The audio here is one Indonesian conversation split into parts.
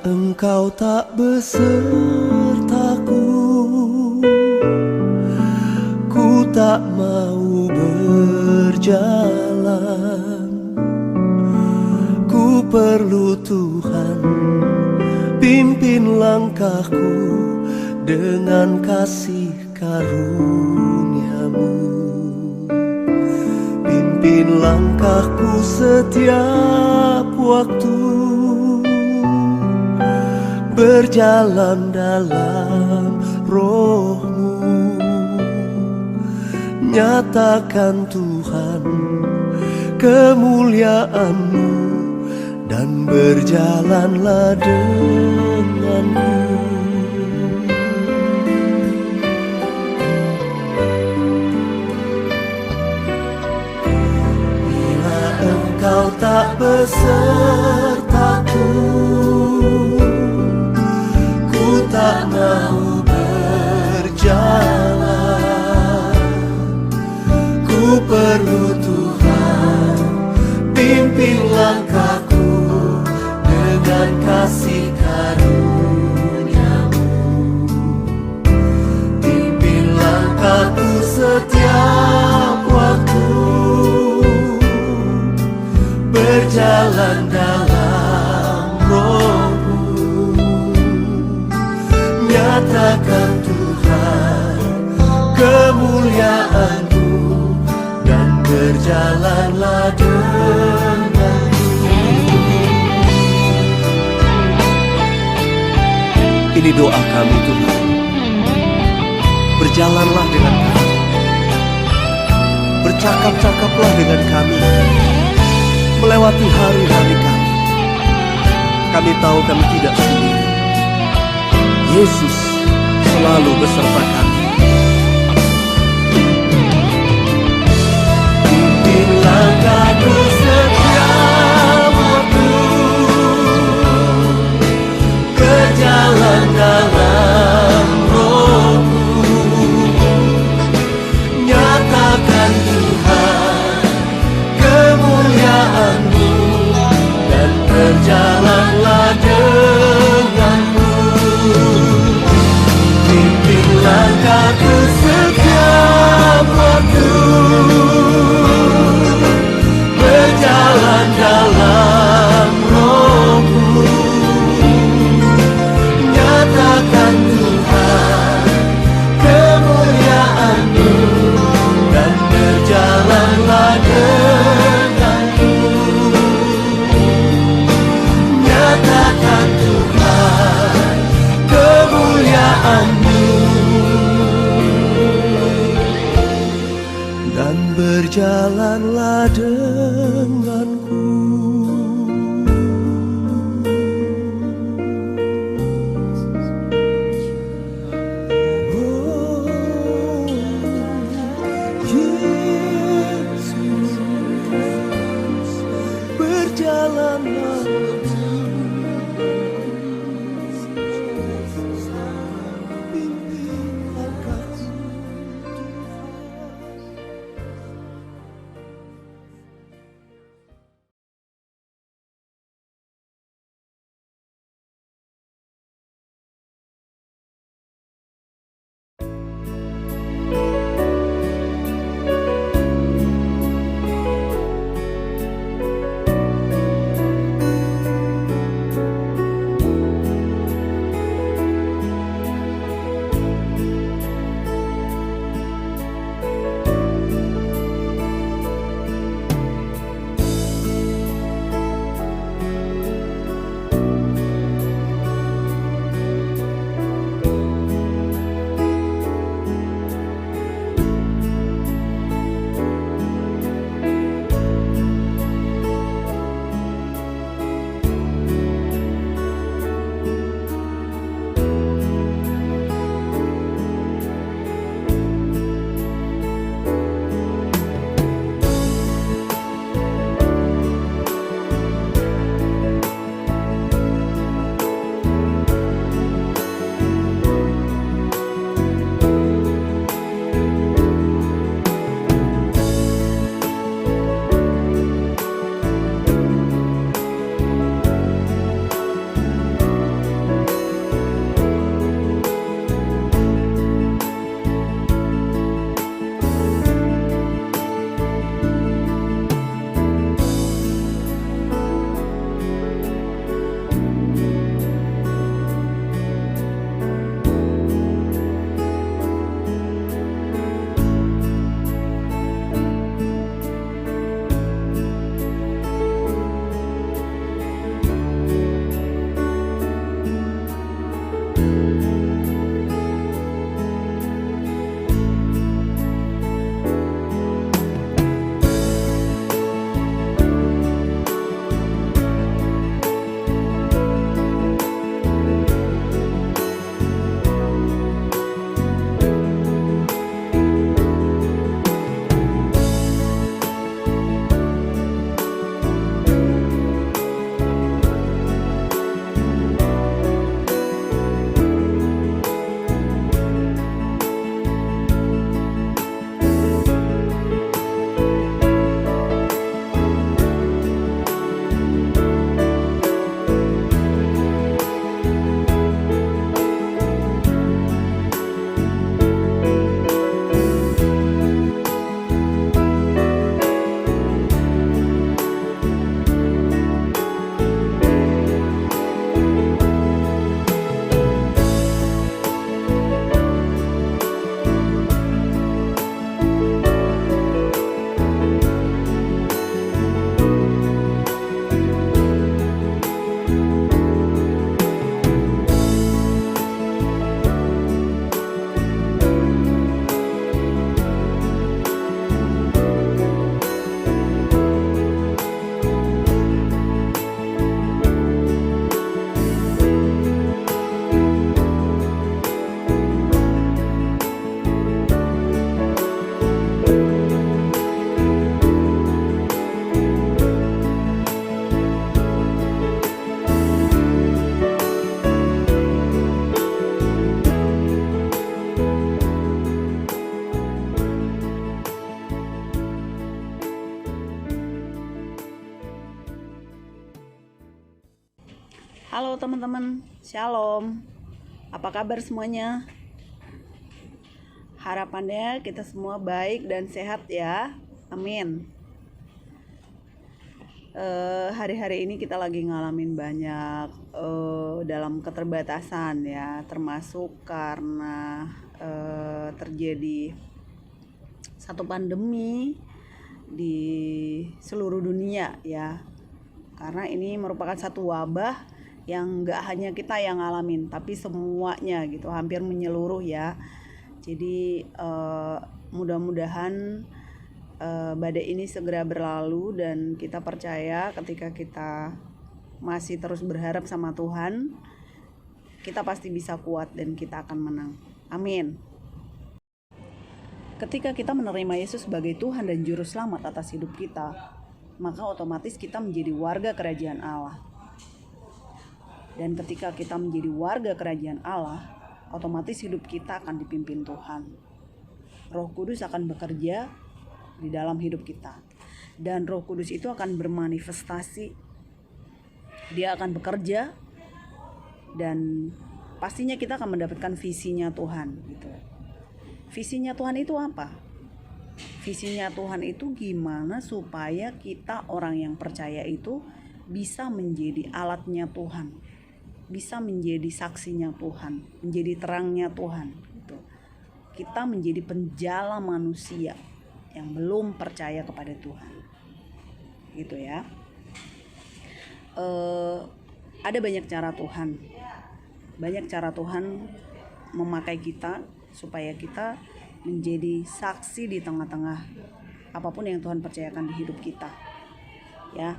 Engkau tak besertaku, ku tak mau berjalan. Ku perlu Tuhan, pimpin langkahku dengan kasih karunia-Mu. Pimpin langkahku setiap waktu, berjalan dalam Roh-Mu. Nyatakan Tuhan kemuliaan-Mu, dan berjalanlah denganku. Bila Engkau tak besertaku, tak mau berjalan. Ku perlu Tuhan, pimpin langkahku dengan kasih karunia-Mu. Pimpin langkahku setiap waktu, berjalan dalam Roh. Nyatakan Tuhan kemuliaan-Mu, dan berjalanlah denganku. Ini doa kami Tuhan, berjalanlah dengan kami, bercakap-cakaplah dengan kami, melewati hari-hari kami. Kami tahu kami tidak sendiri, Yesus selalu beserta kami. Pimpin langkahku setiap waktu, berjalan dalam Roh-Mu. Nyatakan Tuhan kemuliaan-Mu, dan berjalanlah denganmu. Pimpin langkahku Halo teman-teman, Shalom. Apa kabar semuanya? Harapannya kita semua baik dan sehat ya. Amin. Hari-hari ini kita lagi ngalamin banyak dalam keterbatasan ya, termasuk karena terjadi satu pandemi di seluruh dunia ya. Karena ini merupakan satu wabah yang gak hanya kita yang ngalamin, tapi semuanya gitu, hampir menyeluruh ya. Jadi mudah-mudahan badai ini segera berlalu, dan kita percaya ketika kita masih terus berharap sama Tuhan, kita pasti bisa kuat dan kita akan menang. Amin. Ketika kita menerima Yesus sebagai Tuhan dan Juru Selamat atas hidup kita, maka otomatis kita menjadi warga kerajaan Allah. Dan ketika kita menjadi warga kerajaan Allah, otomatis hidup kita akan dipimpin Tuhan. Roh Kudus akan bekerja di dalam hidup kita. Dan Roh Kudus itu akan bermanifestasi. Dia akan bekerja, dan pastinya kita akan mendapatkan visinya Tuhan gitu. Visinya Tuhan itu apa? Visinya Tuhan itu gimana supaya kita orang yang percaya itu bisa menjadi alatnya Tuhan, bisa menjadi saksinya Tuhan, menjadi terangnya Tuhan gitu. Kita menjadi penjala manusia yang belum percaya kepada Tuhan gitu ya. Ada banyak cara Tuhan memakai kita supaya kita menjadi saksi di tengah-tengah apapun yang Tuhan percayakan di hidup kita ya.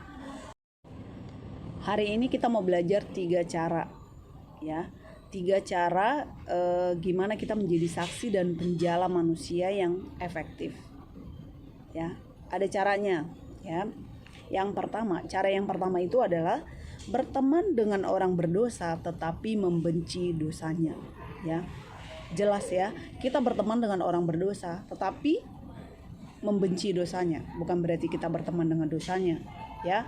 Hari ini kita mau belajar 3 cara ya. 3 cara gimana kita menjadi saksi dan penjala manusia yang efektif ya. Ada caranya ya. Cara yang pertama itu adalah berteman dengan orang berdosa tetapi membenci dosanya ya. Jelas ya, kita berteman dengan orang berdosa tetapi membenci dosanya, bukan berarti kita berteman dengan dosanya ya.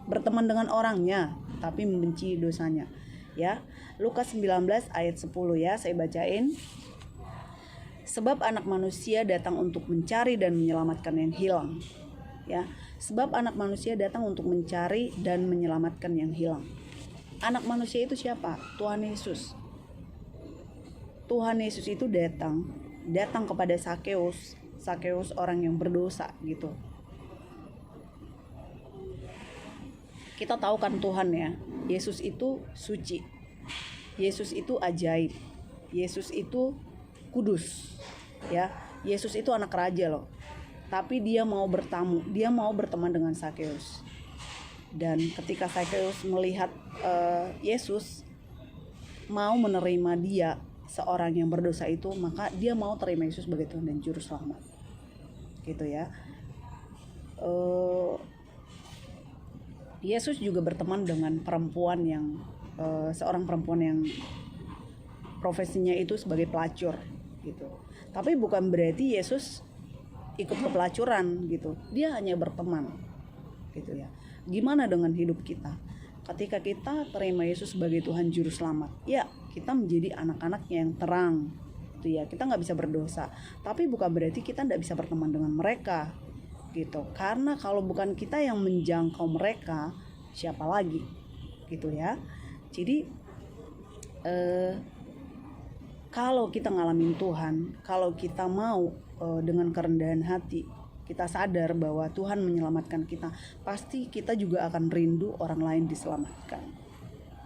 Berteman dengan orangnya tapi membenci dosanya ya. Lukas 19 ayat 10 ya, saya bacain. Sebab anak manusia datang untuk mencari dan menyelamatkan yang hilang ya. Sebab anak manusia datang untuk mencari dan menyelamatkan yang hilang. Anak manusia itu siapa? Tuhan Yesus. Tuhan Yesus itu datang kepada Sakeus orang yang berdosa gitu. Kita tahu kan Tuhan ya, Yesus itu suci, Yesus itu ajaib, Yesus itu kudus ya. Yesus itu anak raja loh, tapi dia mau berteman dengan Sakeus. Dan ketika Sakeus melihat Yesus mau menerima dia, seorang yang berdosa itu, maka dia mau terima Yesus sebagai Tuhan dan Juru Selamat gitu ya. Yesus juga berteman dengan perempuan yang seorang perempuan yang profesinya itu sebagai pelacur gitu. Tapi bukan berarti Yesus ikut ke pelacuran gitu. Dia hanya berteman gitu ya. Gimana dengan hidup kita? Ketika kita terima Yesus sebagai Tuhan Juru Selamat, ya kita menjadi anak-anak yang terang gitu ya. Kita nggak bisa berdosa, tapi bukan berarti kita nggak bisa berteman dengan mereka gitu. Karena kalau bukan kita yang menjangkau mereka, siapa lagi gitu ya. Jadi kalau kita ngalamin Tuhan, kalau kita mau dengan kerendahan hati, kita sadar bahwa Tuhan menyelamatkan kita, pasti kita juga akan rindu orang lain diselamatkan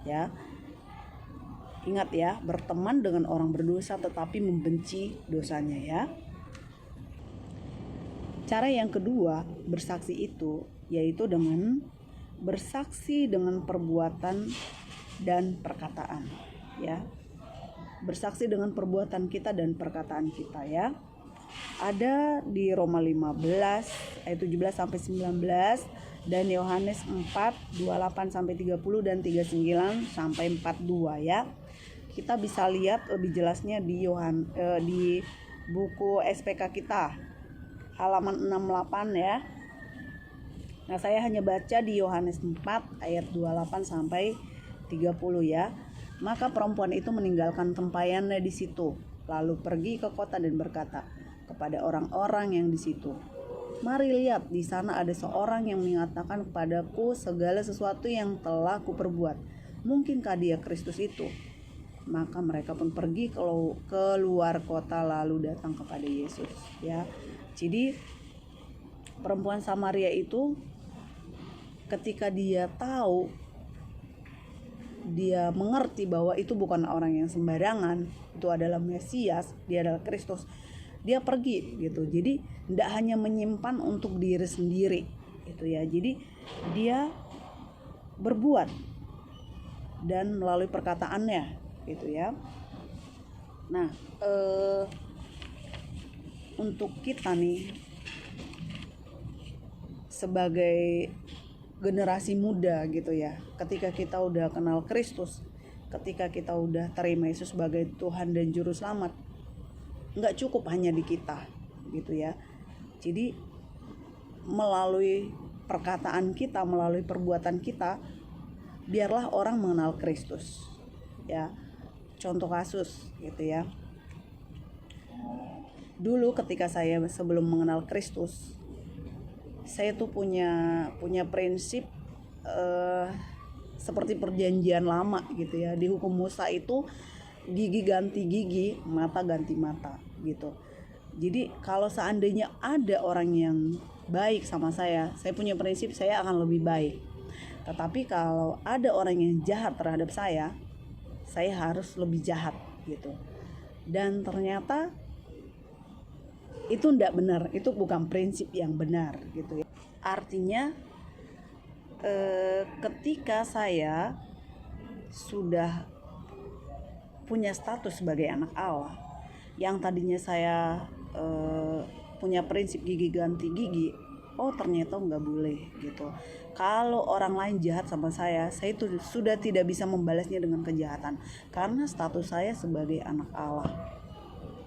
ya. Ingat ya, berteman dengan orang berdosa tetapi membenci dosanya ya. Cara yang kedua bersaksi itu yaitu dengan bersaksi dengan perbuatan dan perkataan ya. Bersaksi dengan perbuatan kita dan perkataan kita ya. Ada di Roma 15 ayat 17 sampai 19 dan Yohanes 4 28 sampai 30 dan 39 sampai 42 ya. Kita bisa lihat lebih jelasnya di buku SPK kita halaman 68 ya. Nah, saya hanya baca di Yohanes 4 ayat 28 sampai 30 ya. Maka perempuan itu meninggalkan tempayannya di situ, lalu pergi ke kota dan berkata kepada orang-orang yang di situ, "Mari lihat, di sana ada seorang yang mengatakan kepadaku segala sesuatu yang telah kuperbuat. Mungkinkah dia Kristus itu?" Maka mereka pun pergi keluar kota lalu datang kepada Yesus ya. Jadi perempuan Samaria itu ketika dia tahu, dia mengerti bahwa itu bukan orang yang sembarangan, itu adalah Mesias, dia adalah Kristus, dia pergi gitu. Jadi tidak hanya menyimpan untuk diri sendiri gitu ya. Jadi dia berbuat dan melalui perkataannya gitu ya. Nah, untuk kita nih sebagai generasi muda gitu ya, ketika kita udah kenal Kristus, ketika kita udah terima Yesus sebagai Tuhan dan Juru Selamat, nggak cukup hanya di kita gitu ya. Jadi melalui perkataan kita, melalui perbuatan kita, biarlah orang mengenal Kristus ya. Contoh kasus gitu ya, dulu ketika saya sebelum mengenal Kristus, saya tuh punya prinsip seperti perjanjian lama gitu ya. Di hukum Musa itu gigi ganti gigi, mata ganti mata gitu. Jadi kalau seandainya ada orang yang baik sama saya punya prinsip saya akan lebih baik. Tetapi kalau ada orang yang jahat terhadap saya harus lebih jahat gitu. Dan ternyata itu tidak benar, itu bukan prinsip yang benar gitu ya. Artinya ketika saya sudah punya status sebagai anak Allah, yang tadinya saya punya prinsip gigi ganti gigi, oh ternyata nggak boleh gitu. Kalau orang lain jahat sama saya itu sudah tidak bisa membalasnya dengan kejahatan, karena status saya sebagai anak Allah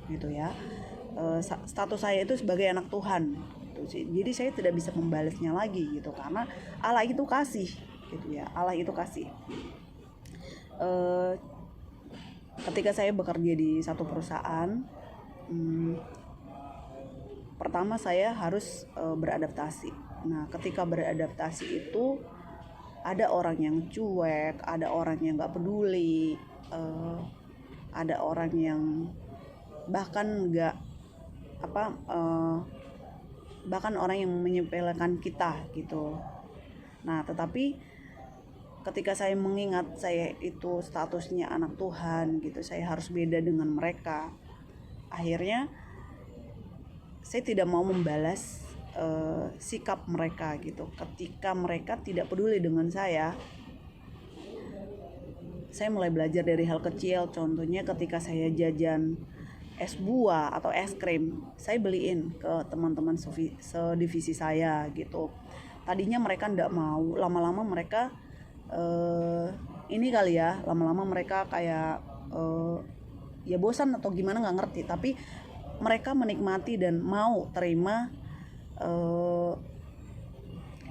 gitu ya. Status saya itu sebagai anak Tuhan gitu. Jadi saya tidak bisa membalasnya lagi gitu, karena Allah itu kasih gitu ya. Allah itu kasih. Ketika saya bekerja di satu perusahaan, pertama saya harus beradaptasi. Nah, ketika beradaptasi itu ada orang yang cuek, ada orang yang nggak peduli, ada orang yang bahkan bahkan orang yang menyepelekan kita gitu. Nah, tetapi ketika saya mengingat saya itu statusnya anak Tuhan gitu, saya harus beda dengan mereka. Akhirnya saya tidak mau membalas sikap mereka gitu. Ketika mereka tidak peduli dengan saya mulai belajar dari hal kecil. Contohnya ketika saya jajan es buah atau es krim, saya beliin ke teman-teman sedivisi saya gitu. Tadinya mereka tidak mau, lama-lama mereka ini kali ya, lama-lama mereka kayak ya bosan atau gimana nggak ngerti, tapi mereka menikmati dan mau terima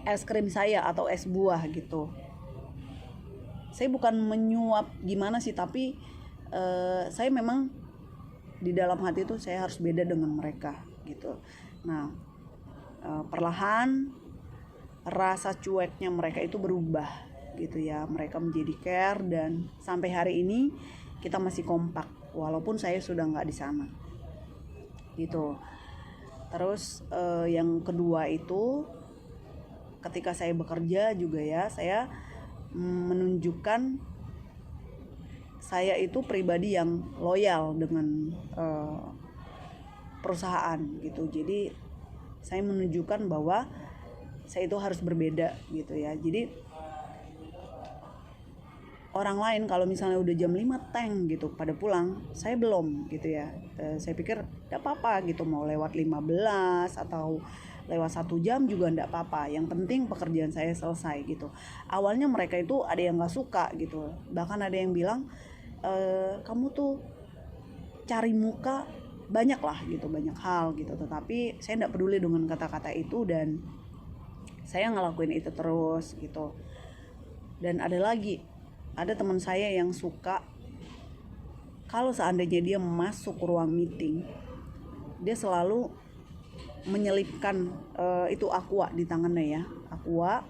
es krim saya atau es buah gitu. Saya bukan menyuap gimana sih, tapi saya memang di dalam hati itu saya harus beda dengan mereka gitu. Nah, perlahan rasa cueknya mereka itu berubah gitu ya. Mereka menjadi care, dan sampai hari ini kita masih kompak walaupun saya sudah nggak di sana gitu. Terus yang kedua itu ketika saya bekerja juga ya, saya menunjukkan saya itu pribadi yang loyal dengan perusahaan gitu. Jadi saya menunjukkan bahwa saya itu harus berbeda gitu ya. Jadi orang lain kalau misalnya udah jam 5 tank gitu pada pulang, saya belum gitu ya. Saya pikir enggak apa-apa gitu, mau lewat 15 atau lewat 1 jam juga enggak apa-apa. Yang penting pekerjaan saya selesai gitu. Awalnya mereka itu ada yang enggak suka gitu. Bahkan ada yang bilang kamu tuh cari muka banyak lah gitu, banyak hal gitu. Tetapi saya enggak peduli dengan kata-kata itu, dan saya ngelakuin itu terus gitu. Dan ada teman saya yang suka kalau seandainya dia masuk ruang meeting, dia selalu menyelipkan itu aqua di tangannya ya, aqua.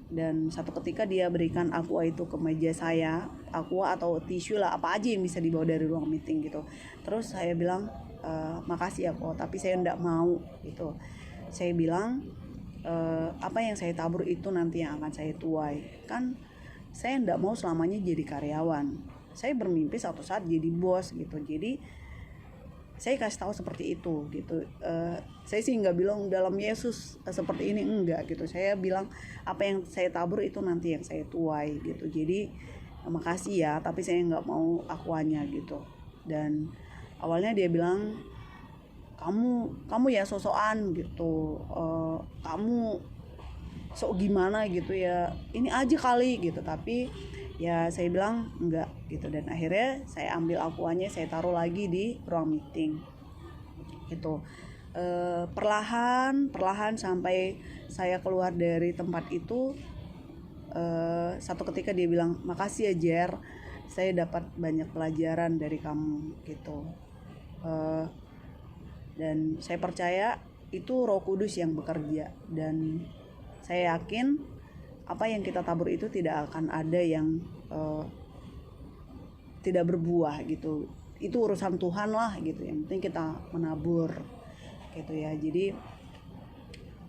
Dan satu ketika dia berikan aqua itu ke meja saya, aqua atau tisu lah, apa aja yang bisa dibawa dari ruang meeting gitu. Terus saya bilang, makasih ya kok, tapi saya enggak mau gitu. Saya bilang, apa yang saya tabur itu nanti yang akan saya tuai. Kan saya enggak mau selamanya jadi karyawan. Saya bermimpi suatu saat jadi bos gitu. Jadi saya kasih tahu seperti itu gitu. Saya sih nggak bilang dalam Yesus seperti ini, enggak gitu. Saya bilang apa yang saya tabur itu nanti yang saya tuai gitu. Jadi makasih ya, tapi saya nggak mau akuannya gitu. Dan awalnya dia bilang, kamu ya sosokan gitu, kamu sok gimana gitu ya, ini aja kali gitu. Tapi ya saya bilang enggak gitu. Dan akhirnya saya ambil akuannya, saya taruh lagi di ruang meeting gitu. Perlahan sampai saya keluar dari tempat itu, satu ketika dia bilang, makasih ya Jer, saya dapat banyak pelajaran dari kamu gitu. Dan saya percaya itu Roh Kudus yang bekerja, dan saya yakin apa yang kita tabur itu tidak akan ada yang tidak berbuah gitu. Itu urusan Tuhan lah gitu. Yang penting kita menabur gitu ya. Jadi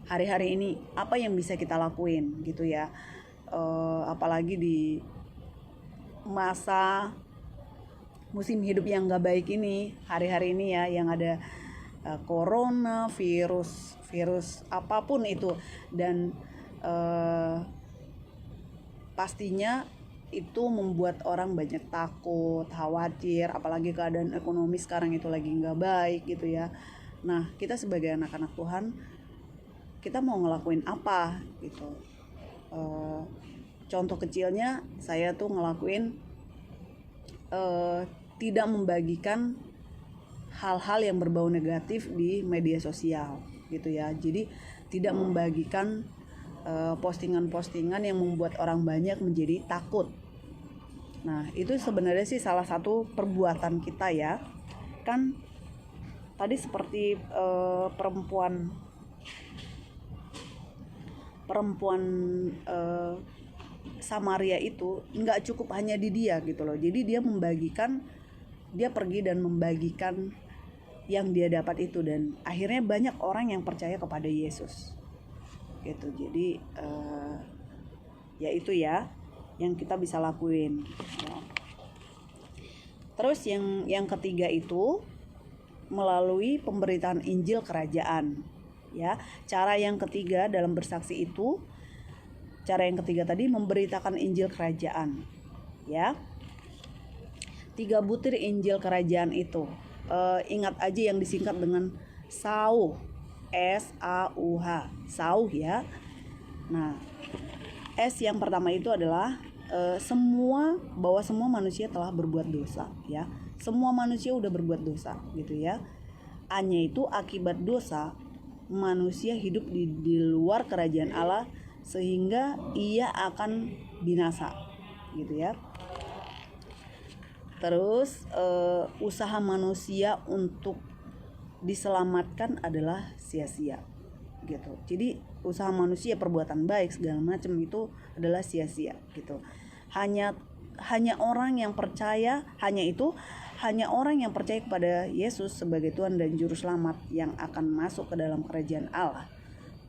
hari-hari ini apa yang bisa kita lakuin gitu ya, apalagi di masa musim hidup yang gak baik ini, hari-hari ini ya, yang ada corona, virus apapun itu. Dan pastinya itu membuat orang banyak takut, khawatir, apalagi keadaan ekonomi sekarang itu lagi nggak baik gitu ya. Nah, kita sebagai anak-anak Tuhan, kita mau ngelakuin apa gitu. Contoh kecilnya saya tuh ngelakuin tidak membagikan hal-hal yang berbau negatif di media sosial gitu ya. Jadi tidak membagikan postingan-postingan yang membuat orang banyak menjadi takut. Nah, itu sebenarnya sih salah satu perbuatan kita ya. Kan tadi seperti perempuan Samaria itu nggak cukup hanya di dia gitu loh. Jadi dia pergi dan membagikan yang dia dapat itu, dan akhirnya banyak orang yang percaya kepada Yesus gitu. Jadi ya itu ya yang kita bisa lakuin ya. Terus yang ketiga itu melalui pemberitaan Injil kerajaan ya. Cara yang ketiga dalam bersaksi itu, cara yang ketiga tadi memberitakan Injil kerajaan ya. 3 butir Injil kerajaan itu, ingat aja yang disingkat dengan SAUH, SAUH, SAUH ya. Nah, S yang pertama itu adalah bahwa semua manusia telah berbuat dosa ya. Semua manusia udah berbuat dosa gitu ya. A-nya itu akibat dosa manusia hidup di luar kerajaan Allah sehingga ia akan binasa gitu ya. Terus usaha manusia untuk diselamatkan adalah sia-sia gitu. Jadi usaha manusia, perbuatan baik segala macam itu adalah sia-sia gitu. Hanya orang yang percaya, hanya orang yang percaya kepada Yesus sebagai Tuhan dan Juru Selamat yang akan masuk ke dalam kerajaan Allah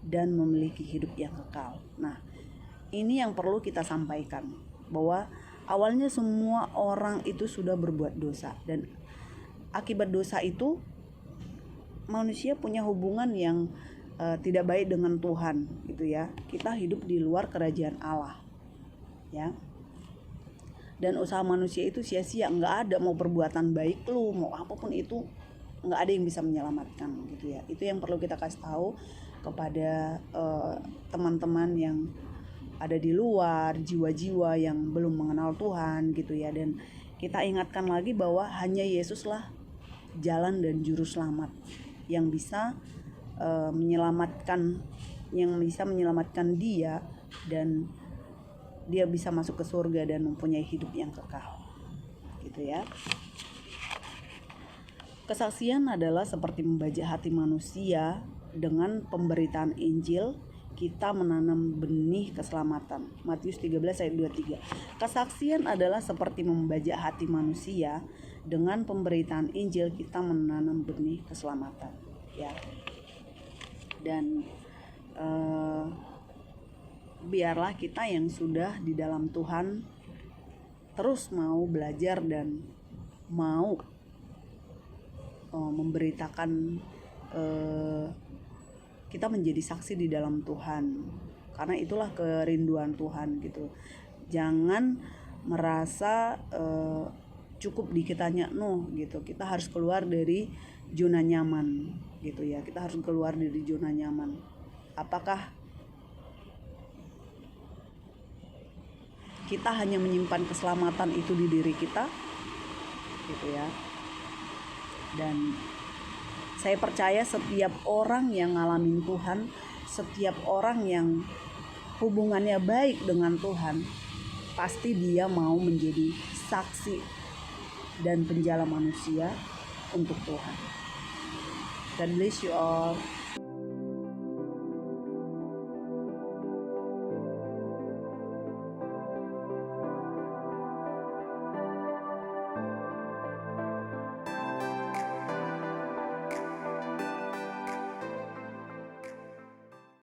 dan memiliki hidup yang kekal. Nah, ini yang perlu kita sampaikan, bahwa awalnya semua orang itu sudah berbuat dosa, dan akibat dosa itu manusia punya hubungan yang tidak baik dengan Tuhan gitu ya. Kita hidup di luar kerajaan Allah ya. Dan usaha manusia itu sia-sia, nggak ada, mau perbuatan baik lu, mau apapun itu, nggak ada yang bisa menyelamatkan gitu ya. Itu yang perlu kita kasih tahu kepada teman-teman yang ada di luar, jiwa-jiwa yang belum mengenal Tuhan gitu ya. Dan kita ingatkan lagi bahwa hanya Yesuslah jalan dan juru selamat yang bisa menyelamatkan yang bisa menyelamatkan dia dan dia bisa masuk ke surga dan mempunyai hidup yang kekal. Gitu ya. Kesaksian adalah seperti membajak hati manusia. Dengan pemberitaan Injil kita menanam benih keselamatan. Matius 13 ayat 23. Kesaksian adalah seperti membajak hati manusia. Dengan pemberitaan Injil kita menanam benih keselamatan, ya. Dan biarlah kita yang sudah di dalam Tuhan terus mau belajar dan mau memberitakan, kita menjadi saksi di dalam Tuhan, karena itulah kerinduan Tuhan gitu. Jangan merasa cukup di kitanya gitu. Kita harus keluar dari zona nyaman gitu ya. Kita harus keluar dari zona nyaman. Apakah kita hanya menyimpan keselamatan itu di diri kita gitu ya. Dan saya percaya setiap orang yang ngalamin Tuhan, setiap orang yang hubungannya baik dengan Tuhan, pasti dia mau menjadi saksi dan penjala manusia untuk Tuhan. God bless you all.